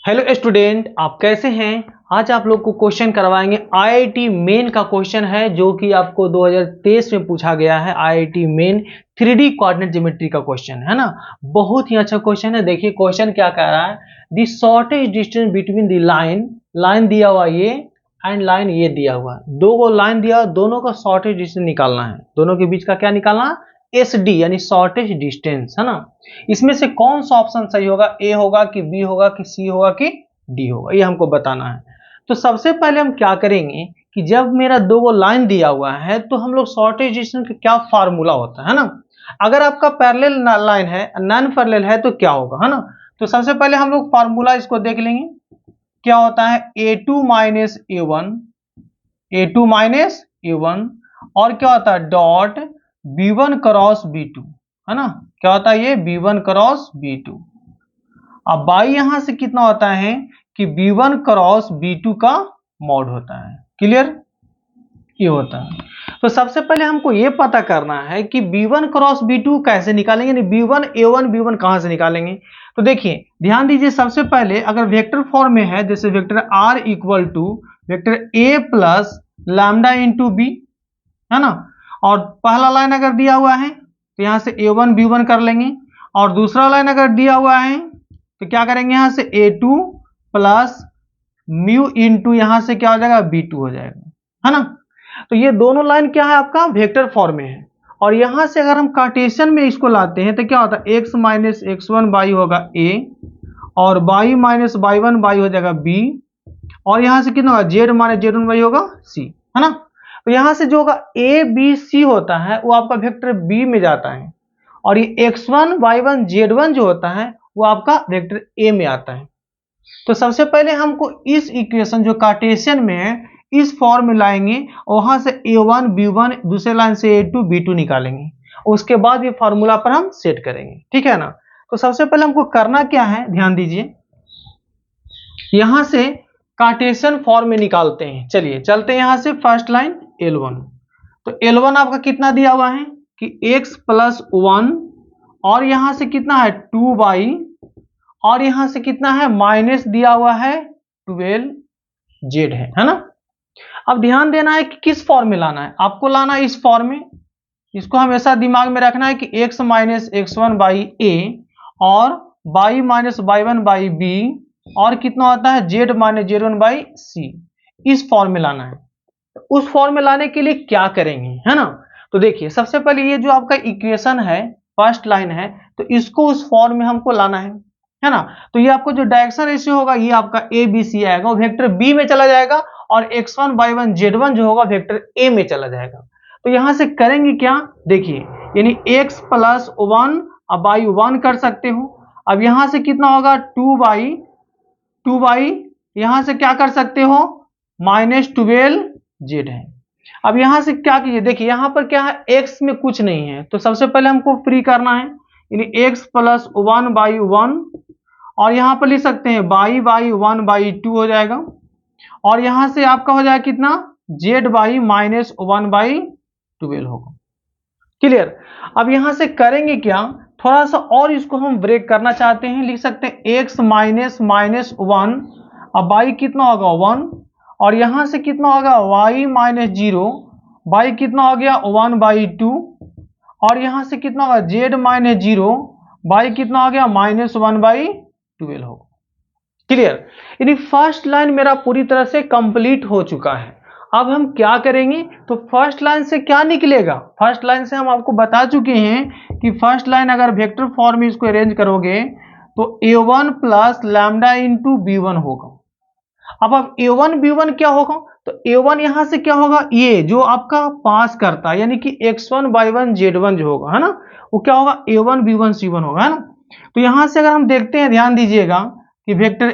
Hello student, आप कैसे हैं। आज आप लोग को क्वेश्चन करवाएंगे। आईआईटी मेन का क्वेश्चन है जो कि आपको 2023 में पूछा गया है। IIT main 3D coordinate geometry का क्वेश्चन है ना। बहुत ही अच्छा क्वेश्चन है। देखिए क्वेश्चन क्या कह रहा है, the shortest distance between the line दिया हुआ ये एंड लाइन ये दिया हुआ, दो को लाइन दिया, दोनों का शॉर्टेस्ट डिस्टेंस निकालना है। दोनों के बीच का क्या निकालना, SD यानी शॉर्टेस्ट डिस्टेंस है ना। इसमें से कौन सा ऑप्शन सही होगा, ए होगा कि बी होगा कि सी होगा कि डी होगा, ये हमको बताना है। तो सबसे पहले हम क्या करेंगे कि जब मेरा दो को लाइन दिया हुआ है तो हम लोग शॉर्टेज डिस्टेंस का क्या फार्मूला होता है ना। अगर आपका पैरेलल लाइन है, नॉन पैरेलल है तो क्या होगा है ना। तो सबसे पहले हम लोग फार्मूला इसको देख लेंगे। क्या होता है A2 माइनस A1 और क्या होता है डॉट B1 क्रॉस B2 है ना। क्या होता है ये B1 क्रॉस B2। अब बाई यहां से कितना होता है कि B1 क्रॉस B2 का मॉड होता है। क्लियर, ये होता है। तो सबसे पहले हमको ये पता करना है कि B1 क्रॉस B2 कैसे निकालेंगे, यानी B1 A1 B1 कहां से निकालेंगे। तो देखिए ध्यान दीजिए, सबसे पहले अगर वेक्टर फॉर्म में है, जैसे vector R equal to vector A plus lambda into B है ना। और पहला लाइन अगर दिया हुआ है तो यहां से A1 B1 कर लेंगे, और दूसरा लाइन अगर दिया हुआ है तो क्या करेंगे, यहां से A2 प्लस म्यू इंटू यहां से क्या हो जाएगा B2 हो जाएगा है ना। तो ये दोनों लाइन क्या है आपका वेक्टर फॉर्म में है। और यहां से अगर हम कार्टेशियन में इसको लाते हैं तो क्या होता है x माइनस x1 बाई होगा a और y माइनस y1 बाई हो जाएगा b, और यहां से कितना होगा z माइनस z1 बाई होगा c है ना। तो यहां से जो होगा a b c होता है वो आपका वेक्टर b में जाता है, और ये x1 y1 z1 जो होता है वो आपका वेक्टर a में आता है। तो सबसे पहले हमको इस इक्वेशन जो कार्टेशियन में है इस फॉर्म में लाएंगे, वहां से A1 B1 दूसरे लाइन से A2 B2 निकालेंगे, उसके बाद ये फार्मूला पर हम सेट करेंगे, ठीक है ना। तो सबसे पहले हमको करना क्या है, ध्यान दीजिए, यहां से कार्टेशियन फॉर्म में निकालते हैं। चलिए चलते हैं यहां से फर्स्ट लाइन L1। तो L1 आपका कितना दिया हुआ है कि x प्लस 1 और यहां से कितना है 2y और यहां से कितना है माइनस दिया हुआ है 12z है ना। अब ध्यान देना है कि किस फॉर्म में लाना है, आपको लाना है इस फॉर्म में। इसको हमेशा दिमाग में रखना है कि x माइनस x1 बाई ए और y minus y1 by B और कितना होता है z माइनस z1 बाई सी, इस फॉर्म में लाना है। उस फॉर्म में लाने के लिए क्या करेंगे है ना। तो देखिए सबसे पहले ये जो आपका इक्वेशन है फर्स्ट लाइन है तो इसको उस फॉर्म में हमको लाना है ना। तो ये आपको जो डायरेक्शन रेशियो होगा ये आपका ए बी सी आएगा, वो वेक्टर बी में चला जाएगा, और x1 y1 z1 जो होगा वेक्टर ए में चला जाएगा। तो यहां से करेंगे क्या, देखिए यानी x प्लस 1 अब बाई 1 कर सकते हो। अब यहां से कितना होगा 2 बाई यहां से क्या कर सकते हो माइनस 12z है। अब यहां से क्या कीजिए, देखिए यहां पर क्या है x में कुछ नहीं है तो सबसे पहले हमको फ्री करना है, यानी x प्लस 1 बाई 1 और यहां पर लिख सकते हैं बाई 1 बाई 2 हो जाएगा, और यहां से आपका हो जाएगा कितना z बाई माइनस 1 बाई 12 होगा। क्लियर। अब यहां से करेंगे क्या, थोड़ा सा और इसको हम ब्रेक करना चाहते हैं, लिख सकते हैं x माइनस 1 अब बाई कितना होगा 1 और यहां से कितना होगा y माइनस 0 बाई कितना हो गया 1 बाई 2 और यहां से कितना होगा z माइनस 0 बाई कितना हो गया माइनस 1 बाई 12 होगा। क्लियर। यानी फर्स्ट लाइन मेरा पूरी तरह से कंप्लीट हो चुका है। अब हम क्या करेंगे, तो फर्स्ट लाइन से क्या निकलेगा, फर्स्ट लाइन से हम आपको बता चुके हैं कि फर्स्ट लाइन अगर वेक्टर फॉर्म में इसको अरेंज करोगे तो A1 plus lambda into B1 होगा। अब A1 B1 क्या होगा, तो A1 यहां से क्या होगा, ये जो आपका पास करता है यानी कि x1 y1 z1 जो होगा है ना, वो क्या होगा A1 B1 C1 होगा है ना। तो यहां से अगर हम देखते हैं, ध्यान दीजिएगा कि वेक्टर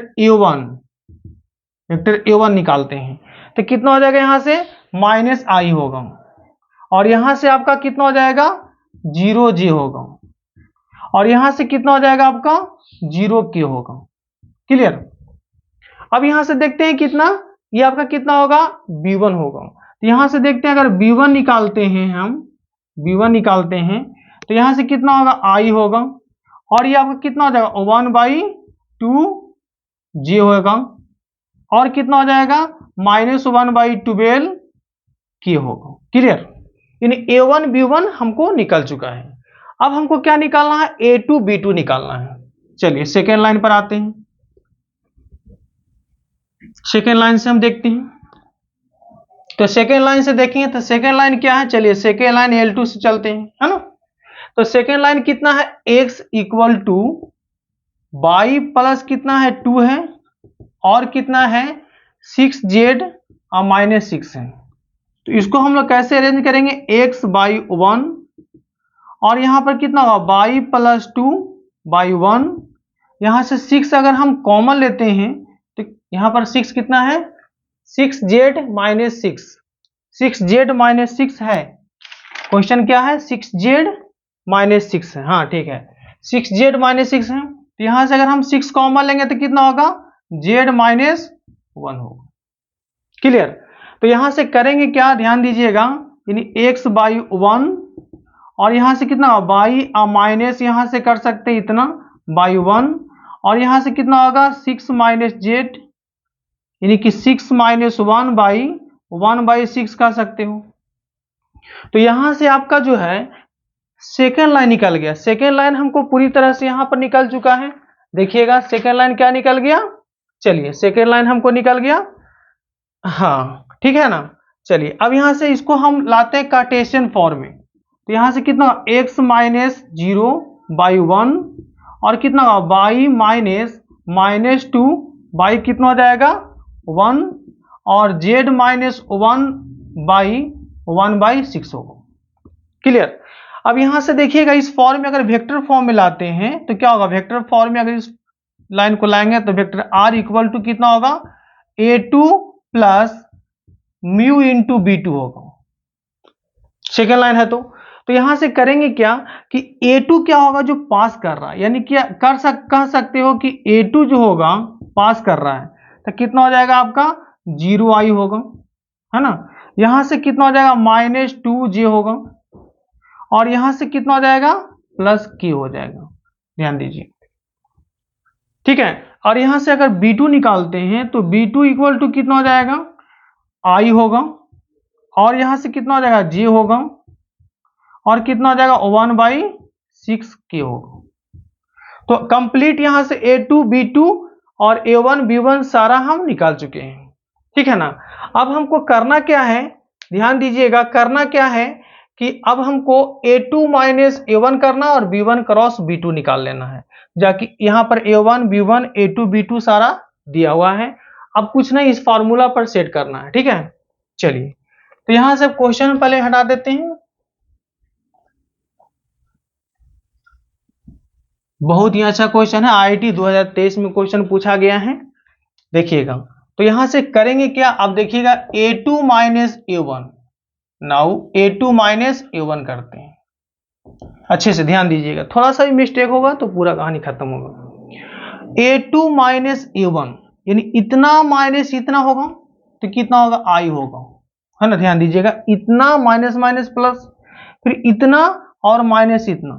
A1 निकालते हैं तो कितना हो जाएगा, यहां से माइनस आई होगा और यहां से आपका कितना हो जाएगा 0j होगा और यहां से कितना हो जाएगा आपका 0k होगा। क्लियर। अब यहां से देखते हैं कितना, ये आपका कितना होगा B1 होगा। तो यहां से देखते हैं अगर B1 निकालते हैं हम, B1 निकालते हैं तो यहां से कितना होगा I होगा और ये आपका कितना हो जाएगा 1 बाई 2 जे होगा, और कितना हो जाएगा -1/12 के होगा। क्लियर, यानी A1 B1 हमको निकल चुका है। अब हमको क्या निकालना है, A2 B2 निकालना है। चलिए सेकेंड लाइन पर आते हैं। सेकेंड लाइन से हम देखते हैं, तो सेकेंड लाइन से देखेंगे तो सेकेंड लाइन क्या है, चलिए सेकेंड लाइन L2 से चलते हैं, है ना। तो सेकेंड लाइन कितना है, x equal to y plus कितना है 2 है, और कितना है 6z और -6 है। तो इसको हम लोग कैसे अरेंज करेंगे, x/1 और यहां पर कितना होगा y प्लस 2/1। यहां से 6 अगर हम कॉमन लेते हैं तो यहां पर 6 कितना है 6z -6, 6z -6 है। क्वेश्चन क्या है 6z -6 है, हाँ ठीक है 6z -6 है। तो यहां से अगर हम 6 कॉमन लेंगे तो कितना होगा z -1 होगा। क्लियर, तो यहां से करेंगे क्या, ध्यान दीजिएगा, यानी x/1 और यहां से कितना y माइनस यहां से कर सकते हैं इतना /1, और यहां से कितना होगा 6 -z, यानी कि 6 -1/1/6 कर सकते हो। तो यहां से आपका जो है सेकेंड लाइन निकल गया। सेकेंड लाइन हमको पूरी तरह से यहां पर निकल चुका है। देखिएगा सेकेंड लाइन क्या निकल गया, चलिए सेकेंड लाइन हमको निकल गया, हाँ ठीक है ना। चलिए अब यहां से इसको हम लाते हैं कार्टेशियन फॉर्म में। तो यहां से कितना x -0/1 और कितना y -2 कितना हो जाएगा 1 और z -1/1/6 होगा। क्लियर, अब यहां से देखिएगा इस फॉर्म में अगर वेक्टर फॉर्म में लाते हैं तो क्या होगा, वेक्टर फॉर्म में अगर इस लाइन को लाएंगे तो वेक्टर r इक्वल टू कितना होगा A2 plus mu into B2 होगा। सेकेंड लाइन है तो यहां से करेंगे क्या कि A2 क्या होगा जो पास कर रहा है, यानी क्या कह सकते हो कि A2 जो होगा पास कर रहा है तो कितना हो जाएगा आपका 0i होगा, है ना। यहां से कितना हो जाएगा -2j होगा, और यहां से कितना हो जाएगा +k हो जाएगा, ध्यान दीजिए, ठीक है। और यहां से अगर B2 निकालते हैं तो B2 इक्वल टू कितना हो जाएगा i होगा, और यहां से कितना हो जाएगा j होगा, और कितना हो जाएगा 1/6k होगा। तो कंप्लीट यहां से A2 B2 और A1 B1 सारा हम निकाल चुके हैं, ठीक है ना। अब हमको करना क्या है, ध्यान दीजिएगा, करना क्या है कि अब हमको A2 -A1 करना और B1 क्रॉस B2 निकाल लेना है, जाकि यहां पर A1 B1 A2 B2 सारा दिया हुआ है। अब कुछ नहीं इस फॉर्मूला पर सेट करना है, ठीक है। चलिए तो यहां से क्वेश्चन पहले हटा देते हैं, बहुत ही अच्छा क्वेश्चन है, IIT 2023 में क्वेश्चन पूछा गया है, देखिएगा। तो यहां से करेंगे क्या, अब देखिएगा A2 -A1, now A2 -A1 करते हैं, अच्छे से ध्यान दीजिएगा, थोड़ा सा भी मिस्टेक होगा तो पूरा कहानी खत्म होगा। A2 -A1 यानी इतना माइनस इतना होगा तो कितना होगा i होगा, है ना। ध्यान दीजिएगा, इतना माइनस माइनस प्लस, फिर इतना और माइनस इतना,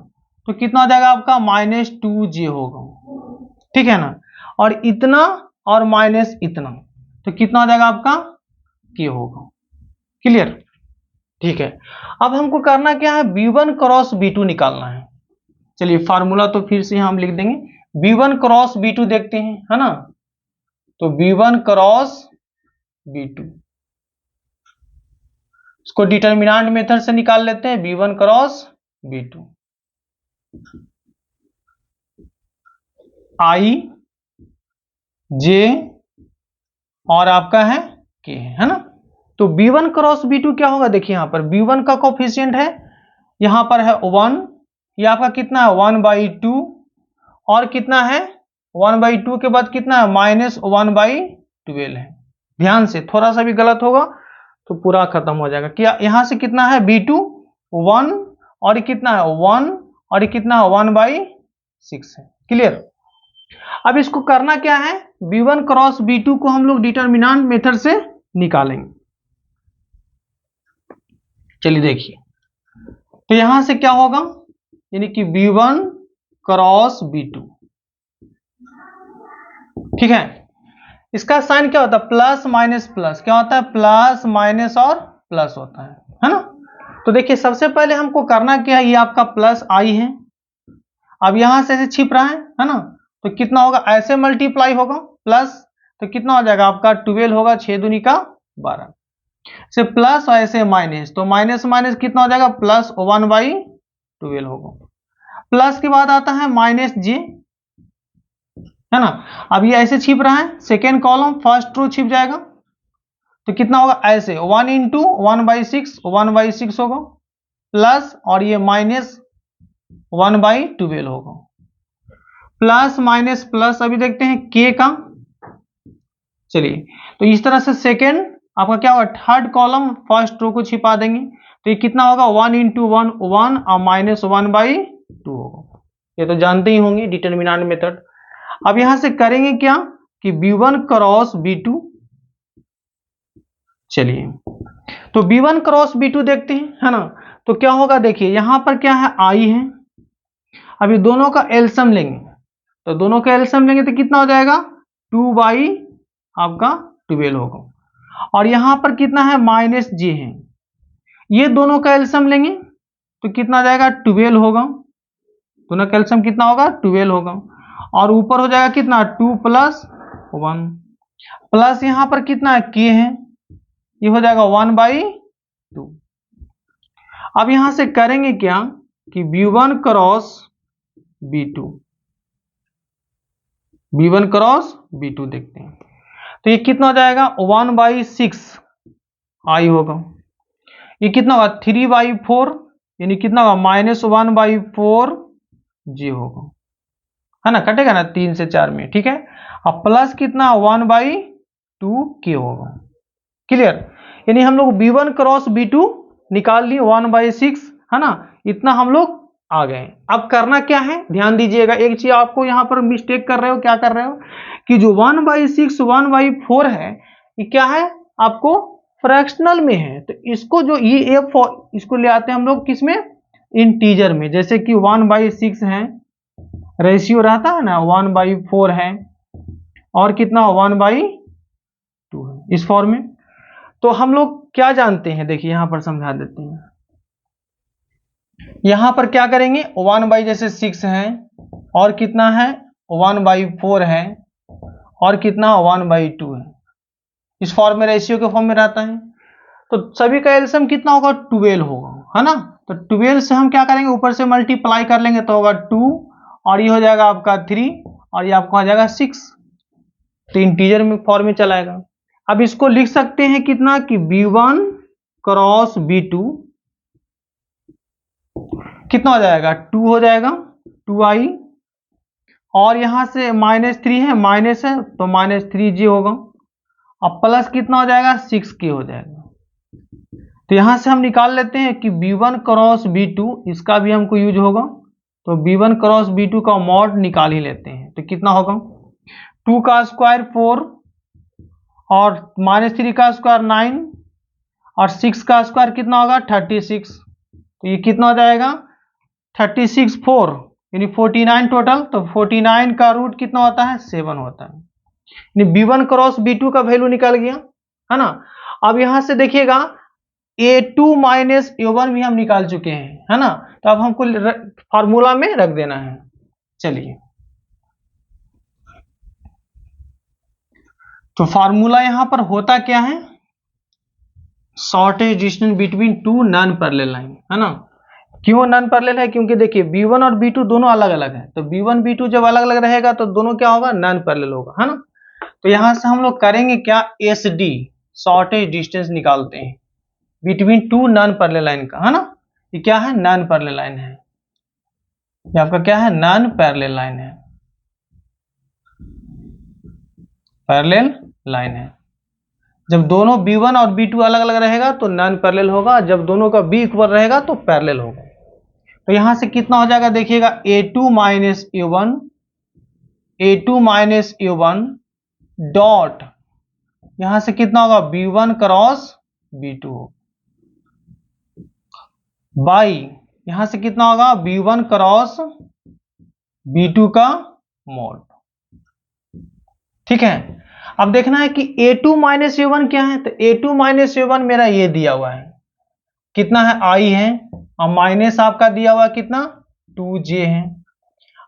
तो कितना हो जाएगा आपका -2j होगा, ठीक है ना। और इतना और माइनस इतना तो कितना हो जाएगा आपका k होगा। क्लियर, ठीक है। अब हमको करना क्या है, B1 क्रॉस B2 निकालना है। चलिए फार्मूला तो फिर से हम लिख देंगे, B1 क्रॉस B2 देखते हैं, है ना। तो B1 क्रॉस B2, इसको डिटर्मिनेंट मेथड से निकाल लेते हैं, B1 cross B2 i j और आपका है k, है ना। तो B1 क्रॉस B2 क्या होगा, देखिए यहां पर B1 का कोफिशिएंट है, यहां पर है 1, ये आपका कितना है 1/2, और कितना है 1/2 के बाद कितना है -1/12 है। ध्यान से, थोड़ा सा भी गलत होगा तो पूरा खत्म हो जाएगा। क्या यहां से कितना है B2 1, और कितना है 1, और कितना है 1/6 है। क्लियर, अब इसको करना क्या है, B1 क्रॉस B2 को हम लोग डिटर्मिनेंट मेथड से निकालेंगे। चलिए देखिए, तो यहां से क्या होगा, यानी कि B1 क्रॉस B2, ठीक है। इसका साइन क्या होता है, प्लस माइनस प्लस, क्या होता है, प्लस माइनस और प्लस होता है ना। तो देखिए सबसे पहले हमको करना क्या है, ये आपका प्लस आई है, अब यहां से ऐसे छिप रहा है ना, तो कितना होगा, ऐसे मल्टीप्लाई होगा प्लस, तो कितना हो जाएगा आपका 12 होगा, 6 दूनी का 12 से प्लस और ऐसे माइनस, तो माइनस माइनस कितना हो जाएगा, प्लस 1/12 होगा। प्लस के बाद आता है माइनस जे, है ना। अब ये ऐसे छिप रहा है, सेकेंड कॉलम फर्स्ट रो छिप जाएगा, तो कितना होगा, ऐसे 1 इंटू 1/6 होगा, प्लस और ये माइनस 1/12 होगा, प्लस माइनस प्लस। अभी देखते हैं के का, चलिए तो इस तरह से सेकेंड आपका क्या होगा, थर्ड कॉलम फर्स्ट रो को छिपा देंगे, तो ये कितना होगा, 1 इंटू 1 1 और माइनस 1/2 होगा। ये तो जानते ही होंगे डिटर्मिनेंट मेथड। अब यहां से करेंगे क्या कि b1 क्रॉस b2, चलिए तो b1 क्रॉस b2 देखते हैं, है ना। तो क्या होगा, देखिए यहां पर क्या है, आई है, अभी दोनों का एलसीएम लेंगे, तो दोनों का एलसीएम लेंगे तो कितना हो जाएगा, 2/12 होगा, और यहां पर कितना है, माइनस जे है, ये दोनों का एलसीएम लेंगे तो कितना जाएगा, 12 होगा, दोनों का एलसीएम कितना होगा, 12 होगा, और ऊपर हो जाएगा कितना, 2 + 1 प्लस यहां पर कितना के है, ये हो जाएगा 1/2। अब यहां से करेंगे क्या कि b1 cross b2, b1 cross b2 देखते हैं, तो ये कितना हो जाएगा, 1/6 आई होगा, ये कितना होगा, 3/4 यानी कितना होगा, -1/4 जी होगा, है ना, कटेगा ना 3 से 4 में, ठीक है। अब प्लस कितना, 1/2 के होगा, क्लियर। यानी हम लोग b1 क्रॉस b2 निकाल लिए 1/6, है ना, इतना हम लोग आ गए। अब करना क्या है, ध्यान दीजिएगा, एक चीज आपको यहां पर मिस्टेक कर रहे हो, क्या कर रहे हो कि जो 1/6 1/4 है, ये क्या है, आपको फ्रैक्शनल में है, तो इसको जो ये इसको ले आते हैं हम लोग किसमें, इंटीजर में, जैसे कि 1/6 है, रेशियो रहता है ना 1/4 है, और कितना 1/2 है, इस फॉर्म में। तो हम लोग क्या जानते हैं, देखिए यहां पर समझा देते हैं, यहां पर क्या करेंगे, 1/6 है, और कितना है 1/4 है, और कितना 1/2 है, इस फॉर्म में, रेशियो के फॉर्म में रहता है, तो सभी का एलसीएम कितना होगा, 12 होगा, है ना। तो 12 से हम क्या करेंगे, ऊपर से मल्टीप्लाई कर लेंगे तो होगा 2, और ये हो जाएगा आपका 3, और ये आपका हो जाएगा 6, तो इंटीजर में फॉर्म में चलाएगा। अब इसको लिख सकते हैं कितना कि b1 क्रॉस b2 कितना हो जाएगा, 2 हो जाएगा, 2i, और यहां से -3 है, माइनस है तो -3j होगा, अब प्लस कितना हो जाएगा, 6k हो जाएगा। तो यहां से हम निकाल लेते हैं कि b1 क्रॉस b2, इसका भी हमको यूज होगा, तो b1 क्रॉस b2 का मॉड निकाल ही लेते हैं, तो कितना होगा, 2 का स्क्वायर 4, और -3 का स्क्वायर 9, और 6 का स्क्वायर कितना होगा, 36, तो ये कितना हो जाएगा, 36 4 यानी 49 टोटल, तो 49 का रूट कितना होता है, 7 होता है, यानी b1 क्रॉस b2 का वैल्यू निकल गया, है ना। अब यहां से देखिएगा a2 माइनस a1 भी हम निकाल चुके हैं, है ना, तो अब हमको फार्मूला में रख देना है। चलिए तो फार्मूला यहां पर होता क्या है, shortage distance between two non parallel line, है ना। क्यों नॉन पैरेलल है, क्योंकि देखिए b1 और b2 दोनों अलग अलग है, तो b1 b2 जब अलग अलग रहेगा तो दोनों क्या होगा, नॉन पैरेलल होगा, है ना। तो यहां से हम लोग करेंगे क्या, SD शॉर्टेज डिस्टेंस निकालते हैं between two non parallel line का, है ना। ये क्या है, नॉन पैरेलल लाइन है, ये आपका क्या है, नॉन पैरेलल लाइन है, पैरेलल लाइन है। जब दोनों b1 और b2 अलग अलग रहेगा तो नॉन पैरेलल होगा, जब दोनों का b इक्वल रहेगा तो पैरेलल होगा। तो यहां से कितना हो जाएगा, देखिएगा a2 माइनस a1 डॉट, यहां से कितना होगा, b1 क्रॉस b2 बाई, यहां से कितना होगा, b1 क्रॉस b2 का मोड, ठीक है। अब देखना है कि a2 माइनस a1 क्या है, तो a2 माइनस a1 मेरा ये दिया हुआ है, कितना है i है, और माइनस आपका दिया हुआ कितना 2j है,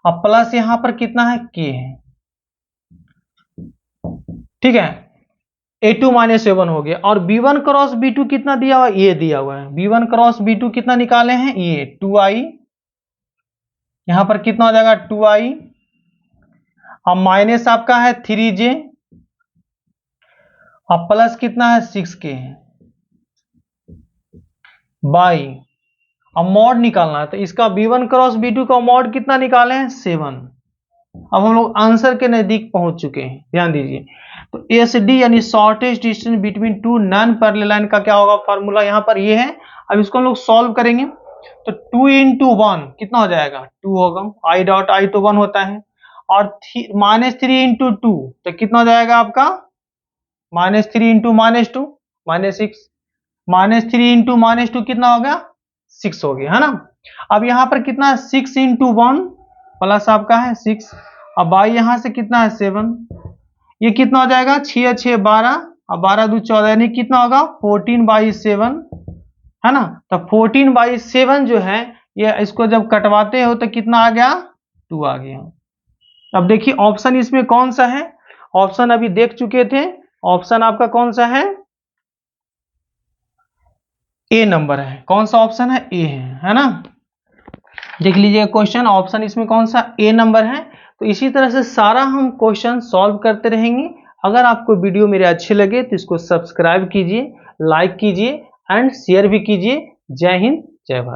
अब प्लस यहां पर कितना है k है, ठीक है। a2 माइनस a1 हो गया, और b1 क्रॉस b2 कितना दिया हुआ है, ये दिया हुआ है, b1 क्रॉस b2 कितना निकाले हैं, ये 2i, यहां पर कितना हो जाएगा 2i, अब माइनस आपका है 3j, अब प्लस कितना है 6k है बाई, अब मॉड निकालना है, तो इसका b1 क्रॉस b2 का मॉड कितना निकाले हैं 7। अब हम लोग आंसर के नजदीक पहुंच चुके हैं, ध्यान दीजिए। तो एसडी यानी shortest distance between two non parallel line का क्या होगा फॉर्मूला, यहां पर ये है। अब इसको हम लोग सॉल्व करेंगे, तो 2 इंटू 1 कितना हो जाएगा 2 होगा, आई डॉट आई तो 1 होता है, और -3 इंटू 2 तो कितना हो जाएगा आपका -3 इंटू -2 -6, -3 इंटू -2 कितना हो गया 6 हो गया, है ना। अब यहां पर कितना है 6 इंटू 1 प्लस आपका है 6, अब बाई यहां से कितना है 7, ये कितना हो जाएगा 6 6 12, अब 12 2 14 यानी कितना होगा 14/7, है ना। तो 14/7 जो है ये, इसको जब कटवाते हो तो कितना आ गया 2 आ गया। अब देखिए ऑप्शन इसमें कौन सा है, ऑप्शन अभी देख चुके थे, ऑप्शन आपका कौन सा है, ए नंबर है, कौन सा ऑप्शन है ए है ना। देख लीजिए क्वेश्चन, ऑप्शन इसमें कौन सा ए नंबर है। तो इसी तरह से सारा हम क्वेश्चन सॉल्व करते रहेंगे। अगर आपको वीडियो मेरे अच्छे लगे तो इसको सब्सक्राइब कीजिए, लाइक कीजिए एंड शेयर भी कीजिए। जय हिंद, जय भारत।